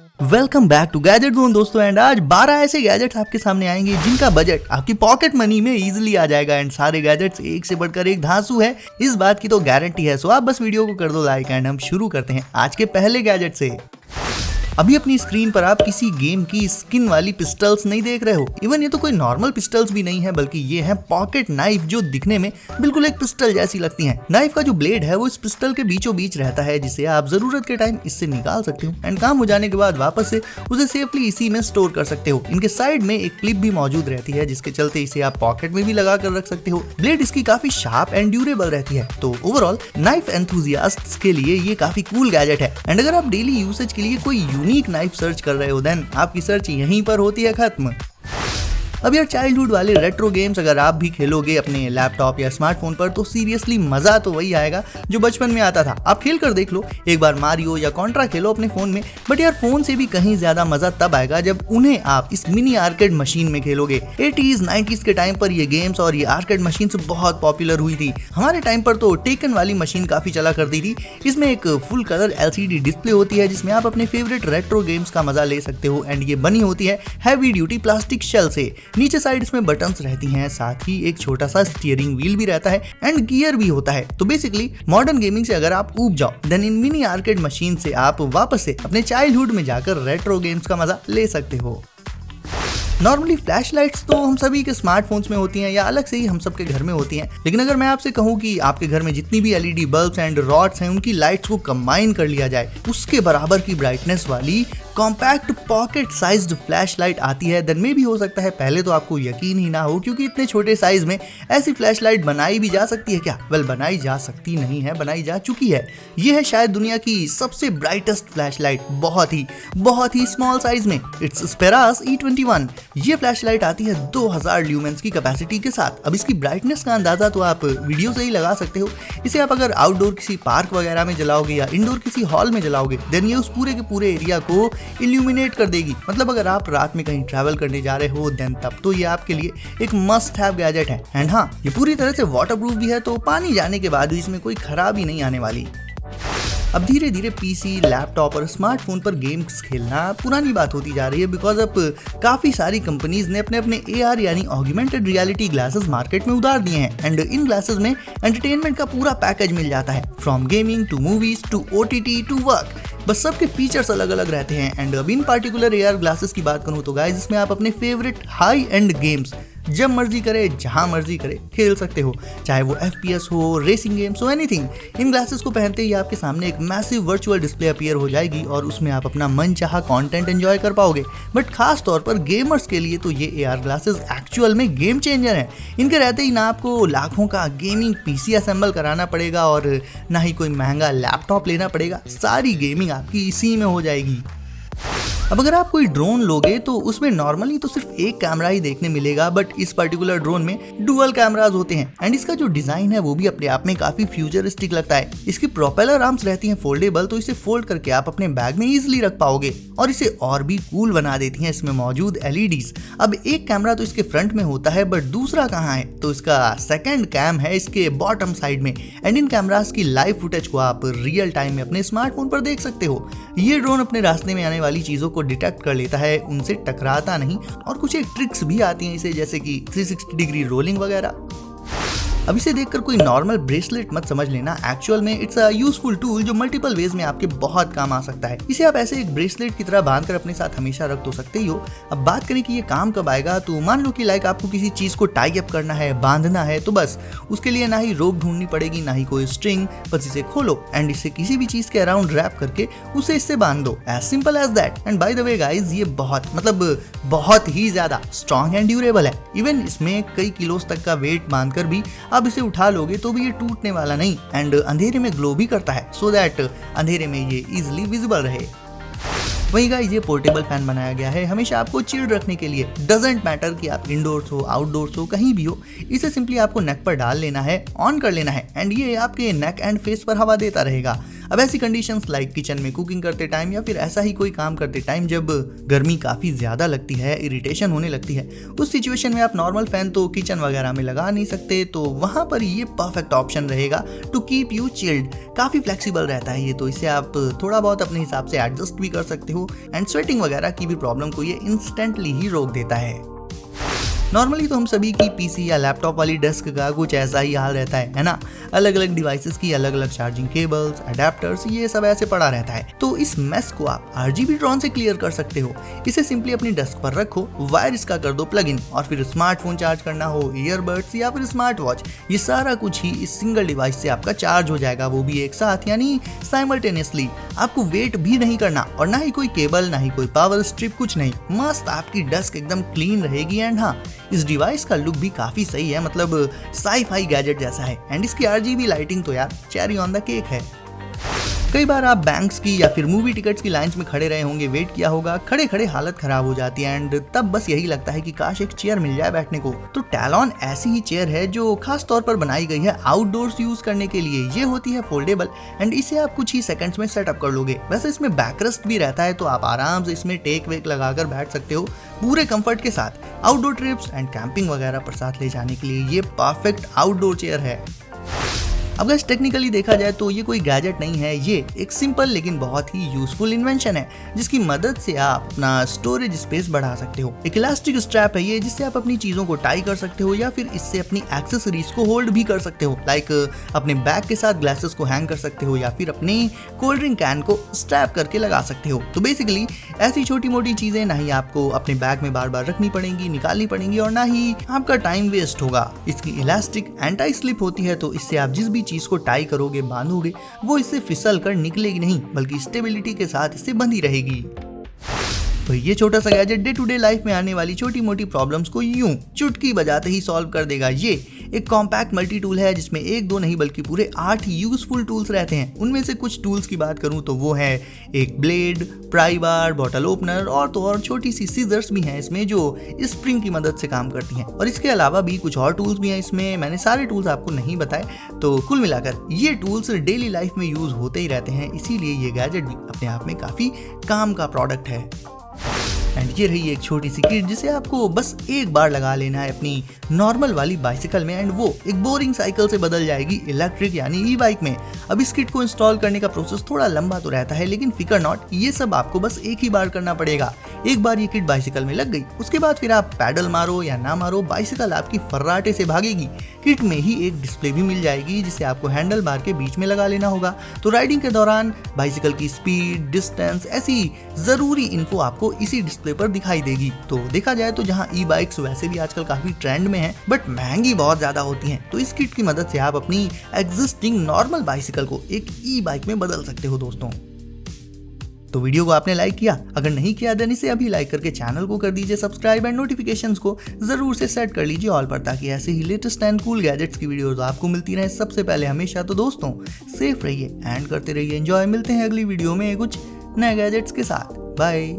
Welcome back to gadget zone दोस्तों। And आज 12 ऐसे गैजेट्स आपके सामने आएंगे जिनका बजट आपकी पॉकेट मनी में इजीली आ जाएगा। एंड सारे गैजेट्स एक से बढ़कर एक धांसू है, इस बात की तो गारंटी है। सो आप बस वीडियो को कर दो लाइक एंड हम शुरू करते हैं आज के पहले गैजेट से। अभी अपनी स्क्रीन पर आप किसी गेम की स्किन वाली पिस्टल्स नहीं देख रहे हो। इवन ये तो कोई नॉर्मल पिस्टल्स भी नहीं है, बल्कि ये है पॉकेट नाइफ, जो दिखने में बिल्कुल एक पिस्टल जैसी लगती हैं। नाइफ का जो ब्लेड है वो इस पिस्टल के बीचों बीच रहता है, जिसे आप जरूरत के टाइम इससे निकाल सकते हो एंड काम हो जाने के बाद वापस से उसे सेफली इसी में स्टोर कर सकते हो। इनके साइड में एक क्लिप भी मौजूद रहती है, जिसके चलते इसे आप पॉकेट में भी लगा कर रख सकते हो। ब्लेड इसकी काफी शार्प एंड ड्यूरेबल रहती है, तो ओवरऑल नाइफ एंथुसियास्ट्स के लिए ये काफी कूल गैजेट है। एंड अगर आप डेली यूसेज के लिए कोई यूनिक नाइफ सर्च कर रहे हो, देन आपकी सर्च यहीं पर होती है खत्म। अब यार चाइल्डहुड वाले रेट्रो गेम्स अगर आप भी खेलोगे अपने लैपटॉप या स्मार्टफोन पर, तो सीरियसली मजा तो वही आएगा जो बचपन में आता था। आप खेल कर देख लो एक बार, मारियो या कॉन्ट्रा खेलो अपने फोन में, बट यार फोन से भी कहीं ज्यादा मजा तब आएगा जब उन्हें आप इस मिनी आर्केड मशीन में खेलोगे। 80s 90s के टाइम पर ये गेम्स और ये आर्केड मशीन बहुत पॉपुलर हुई थी। हमारे टाइम पर तो टेकन वाली मशीन काफी चला करती थी। इसमें एक फुल कलर LCD डिस्प्ले होती है, जिसमें आप अपने फेवरेट रेट्रो गेम्स का मजा ले सकते हो। एंड ये बनी होती है हैवी ड्यूटी प्लास्टिक शेल से। नीचे साइड इसमें बटन्स रहती हैं, साथ ही एक छोटा सा स्टीयरिंग व्हील भी रहता है एंड गियर भी होता है। तो बेसिकली मॉडर्न गेमिंग से अगर आप ऊब जाओ, then in mini arcade machine से आप वापस से अपने चाइल्डहुड में जाकर रेट्रो गेम्स का मजा ले सकते हो। नॉर्मली फ्लैश लाइट्स तो हम सभी के स्मार्टफोन्स में होती हैं या अलग से ही हम सबके घर में होती हैं, लेकिन अगर मैं आपसे कहूं कि आपके घर में जितनी भी LED बल्ब्स एंड रॉड्स हैं, उनकी लाइट्स को कंबाइन कर लिया जाए, उसके बराबर की ब्राइटनेस वाली compact pocket sized flash light आती है, देन में भी हो सकता है पहले तो आपको यकीन ही ना हो, क्योंकि इतने छोटे साइज में ऐसी फ्लैश लाइट बनाई भी जा सकती है क्या? वेल, बनाई जा सकती नहीं है, बनाई जा चुकी है। ये है शायद दुनिया की सबसे ब्राइटेस्ट फ्लैश लाइट, बहुत ही स्मॉल साइज में। इट्स स्पेरास E21। ये फ्लैश लाइट आती है 2000 ल्यूमेंस की कैपेसिटी के साथ। अब इसकी ब्राइटनेस का अंदाजा तो आप वीडियो से ही लगा सकते हो। इसे आप अगर आउटडोर किसी पार्क वगैरह में जलाओगे या इंडोर किसी हॉल में जलाओगे, देन ये उस पूरे के पूरे एरिया को इल्यूमिनेट कर देगी। मतलब अगर आप रात में कहीं ट्रैवल करने जा रहे हो, देन तब तो ये आपके लिए एक मस्ट हैव गैजेट है। एंड हाँ, ये पूरी तरह से वाटरप्रूफ भी है, तो पानी जाने के बाद भी इसमें कोई खराबी नहीं आने वाली। अब धीरे धीरे PC, लैपटॉप और स्मार्टफोन पर गेम्स खेलना पुरानी बात होती जा रही है, बिकॉज अब काफी सारी कंपनीज ने अपने AR यानी ऑगमेंटेड रियलिटी ग्लासेस मार्केट में उतार दिए हैं। एंड इन ग्लासेस में एंटरटेनमेंट का पूरा पैकेज मिल जाता है, from gaming to movies to OTT to work. बस सबके फीचर्स अलग अलग रहते हैं। एंड अब इन पार्टिकुलर AR ग्लासेस की बात करूं तो गाइस, इसमें आप अपने फेवरेट हाई एंड गेम्स जब मर्जी करे, जहां मर्जी करे खेल सकते हो, चाहे वो FPS हो, रेसिंग गेम्स हो, एनीथिंग। इन ग्लासेस को पहनते ही आपके सामने एक मैसिव वर्चुअल डिस्प्ले अपीयर हो जाएगी और उसमें आप अपना मनचाहा कंटेंट एंजॉय कर पाओगे। बट खास तौर पर गेमर्स के लिए तो ये AR ग्लासेस एक्चुअल में गेम चेंजर हैं। इनके रहते ही ना आपको लाखों का गेमिंग PC असेंबल कराना पड़ेगा और ना ही कोई महंगा लैपटॉप लेना पड़ेगा। सारी गेमिंग आपकी इसी में हो जाएगी। अब अगर आप कोई ड्रोन लोगे तो उसमें नॉर्मली तो सिर्फ एक कैमरा ही देखने मिलेगा, बट इस पर्टिकुलर ड्रोन में डुअल कैमरास होते हैं। एंड इसका जो डिजाइन है वो भी अपने आप में काफी फ्यूचरिस्टिक लगता है। इसकी प्रोपेलर आर्म्स रहती हैं फोल्डेबल, तो इसे फोल्ड करके आप अपने बैग में इजीली रख पाओगे और इसे और भी कूल बना देती हैं इसमें मौजूद LEDs। अब एक कैमरा तो इसके फ्रंट में होता है, बट दूसरा कहाँ है? तो इसका सेकेंड कैम है इसके बॉटम साइड में। एंड इन कैमरास की लाइव फुटेज को आप रियल टाइम में अपने स्मार्टफोन पर देख सकते हो। ये ड्रोन अपने रास्ते में आने वाली चीजों को डिटेक्ट कर लेता है, उनसे टकराता नहीं, और कुछ एक ट्रिक्स भी आती हैं इसे, जैसे कि 360 डिग्री रोलिंग वगैरह। अब इसे देखकर कोई नॉर्मल ब्रेसलेट मत समझ लेना, एक्चुअल में इट्स अ यूजफुल टूल जो मल्टीपल वेज में आपके बहुत काम आ सकता है। इसे आप ऐसे एक ब्रेसलेट की तरह बांधकर अपने साथ हमेशा रख तो सकते ही हो। अब बात करें कि ये काम कब आएगा, तो मान लो कि लाइक आपको किसी चीज को टाई अप करना है, बांधना है, तो बस उसके लिए ना ही रोप ढूंढनी पड़ेगी, ना ही कोई स्ट्रिंग। बस इसे खोलो एंड इसे किसी भी चीज के अराउंड रैप करके उसे इससे बांध दो, as simple as that. And by the way guys, ये बहुत ही ज्यादा स्ट्रॉन्ग एंड ड्यूरेबल है। इवन इसमें कई किलोस तक का वेट बांधकर भी आप इसे उठा लोगे तो भी ये टूटने वाला नहीं। एंड अंधेरे में ग्लो भी करता है, सो दैट अंधेरे में ये इजीली विजिबल रहे। वहीं गाइस, ये पोर्टेबल फैन बनाया गया है हमेशा आपको चिल्ड रखने के लिए। डजंट मैटर कि आप इंडोर्स हो, आउटडोर्स हो, कहीं भी हो, इसे सिंपली आपको नेक पर डाल लेना है, ऑन कर लेना है, एंड ये आपके नेक एंड फेस पर हवा देता रहेगा। अब ऐसी कंडीशंस लाइक किचन में कुकिंग करते टाइम या फिर ऐसा ही कोई काम करते टाइम जब गर्मी काफ़ी ज़्यादा लगती है, इरिटेशन होने लगती है, उस सिचुएशन में आप नॉर्मल फैन तो किचन वगैरह में लगा नहीं सकते, तो वहाँ पर ये परफेक्ट ऑप्शन रहेगा टू कीप यू चिल्ड। काफ़ी फ्लेक्सिबल रहता है ये, तो इससे आप थोड़ा बहुत अपने हिसाब से एडजस्ट भी कर सकते हो एंड स्वेटिंग वगैरह की भी प्रॉब्लम को ये इंस्टेंटली ही रोक देता है। नॉर्मली तो हम सभी की पीसी या लैपटॉप वाली डेस्क का कुछ ऐसा ही हाल रहता है ना। अलग अलग डिवाइसेस की अलग अलग चार्जिंग केबल्स, अडेप्टर्स, ये सब ऐसे पड़ा रहता है। तो इस मेस को आप RGB ड्रोन से क्लियर कर सकते हो। इसे सिंपली अपनी डेस्क पर रखो, वायर इसका कर दो प्लग इन, और फिर स्मार्टफोन चार्ज करना हो, ईयरबड्स या फिर स्मार्ट वॉच, ये सारा कुछ ही इस सिंगल डिवाइस से आपका चार्ज हो जाएगा, वो भी एक साथ, यानी साइमल्टेनियसली। आपको वेट भी नहीं करना और ना ही कोई केबल, ना ही कोई पावर स्ट्रिप, कुछ नहीं। मस्त आपकी डेस्क एकदम क्लीन रहेगी। एंड हाँ, इस डिवाइस का लुक भी काफी सही है, मतलब साई-फाई गैजेट जैसा है। एंड इसकी RGB लाइटिंग तो यार चेरी ऑन द केक है। कई बार आप बैंक्स की या फिर मूवी टिकट्स की लाइंस में खड़े रहे होंगे, वेट किया होगा, खड़े खड़े हालत खराब हो जाती है एंड तब बस यही लगता है कि काश एक चेयर मिल जाए बैठने को। तो टैलॉन ऐसी ही चेयर है जो खास तौर पर बनाई गई है आउटडोर्स यूज करने के लिए। ये होती है फोल्डेबल एंड इसे आप कुछ ही सेकंड्स में सेटअप कर लोगे। वैसे इसमें बैकरेस्ट भी रहता है, तो आप आराम से इसमें टेक वेक लगाकर बैठ सकते हो पूरे कंफर्ट के साथ। आउटडोर ट्रिप्स एंड कैंपिंग वगैरह पर साथ ले जाने के लिए ये परफेक्ट आउटडोर चेयर है। अब गाइस टेक्निकली देखा जाए तो ये कोई गैजेट नहीं है, ये एक सिंपल लेकिन बहुत ही यूजफुल इन्वेंशन है जिसकी मदद से आप अपना स्टोरेज स्पेस बढ़ा सकते हो। एक इलास्टिक स्ट्रैप है ये, जिससे आप अपनी चीजों को टाई कर सकते हो या फिर इससे अपनी एक्सेसरीज को होल्ड भी कर सकते हो। लाइक अपने बैग के साथ ग्लासेस को हैंग कर सकते हो या फिर अपनी कोल्ड ड्रिंक कैन को स्ट्रैप करके लगा सकते हो। तो बेसिकली ऐसी छोटी मोटी चीजें ना ही आपको अपने बैग में बार बार रखनी पड़ेंगी, निकालनी पड़ेंगी, और ना ही आपका टाइम वेस्ट होगा। इसकी इलास्टिक एंटी स्लिप होती है, तो इससे आप जिस भी चीज को टाई करोगे, बांधोगे, वो इससे फिसल कर निकलेगी नहीं, बल्कि स्टेबिलिटी के साथ इससे बंधी रहेगी। तो ये छोटा सा gadget day to day life में आने वाली छोटी मोटी प्रॉब्लम्स को यूं चुटकी बजाते ही सॉल्व कर देगा। ये एक कॉम्पैक्ट मल्टी टूल है जिसमें एक दो नहीं बल्कि पूरे 8 यूजफुल टूल्स रहते हैं। उनमें से कुछ टूल्स की बात करूं तो वो है एक ब्लेड, प्राई बार, बॉटल ओपनर, और तो और छोटी सी सीजर्स भी हैं इसमें जो स्प्रिंग की मदद से काम करती हैं। और इसके अलावा भी कुछ और टूल्स भी हैं इसमें, मैंने सारे टूल्स आपको नहीं बताए। तो कुल मिलाकर ये टूल्स डेली लाइफ में यूज होते ही रहते हैं, इसीलिए ये गैजेट भी अपने आप में काफी काम का प्रोडक्ट है। एंड ये रही एक छोटी सी किट जिसे आपको बस एक बार लगा लेना है अपनी नॉर्मल वाली बाइसिकल में एंड वो एक बोरिंग साइकिल से बदल जाएगी इलेक्ट्रिक यानी ई बाइक में। अब इस किट को इंस्टॉल करने का प्रोसेस थोड़ा लंबा तो रहता है, लेकिन फिकर नॉट, ये सब आपको बस एक ही बार करना पड़ेगा। एक बार ये किट बाइसिकल में लग गई, उसके बाद फिर आप पैडल मारो या ना मारो, बाइसिकल आपकी फर्राटे से भागेगी। किट में ही एक डिस्प्ले भी मिल जाएगी जिसे आपको हैंडल बार के बीच में लगा लेना होगा। तो राइडिंग के दौरान बाइसिकल की स्पीड, डिस्टेंस, ऐसी जरूरी इन्फो आपको इसी डिस्प्ले पर दिखाई देगी। तो देखा जाए तो जहां ई बाइक्स वैसे भी आजकल काफी ट्रेंड में हैं, बट महंगी बहुत ज्यादा होती हैं, तो इस किट की मदद से आप अपनी एग्जिस्टिंग नॉर्मल बाइसिकल को एक ई बाइक में बदल सकते हो दोस्तों। तो वीडियो को आपने लाइक किया? अगर नहीं किया देन इसे अभी लाइक करके चैनल को कर दीजिए सब्सक्राइब एंड नोटिफिकेशंस को जरूर से सेट कर लीजिए ऑल पर, ताकि ऐसे ही लेटेस्ट एंड कूल गैजेट्स की वीडियोस आपको मिलती रहे सबसे पहले हमेशा। तो दोस्तों सेफ रहिए एंड करते रहिए एंजॉय। मिलते हैं अगली वीडियो में कुछ नए गैजेट्स के साथ। बाय।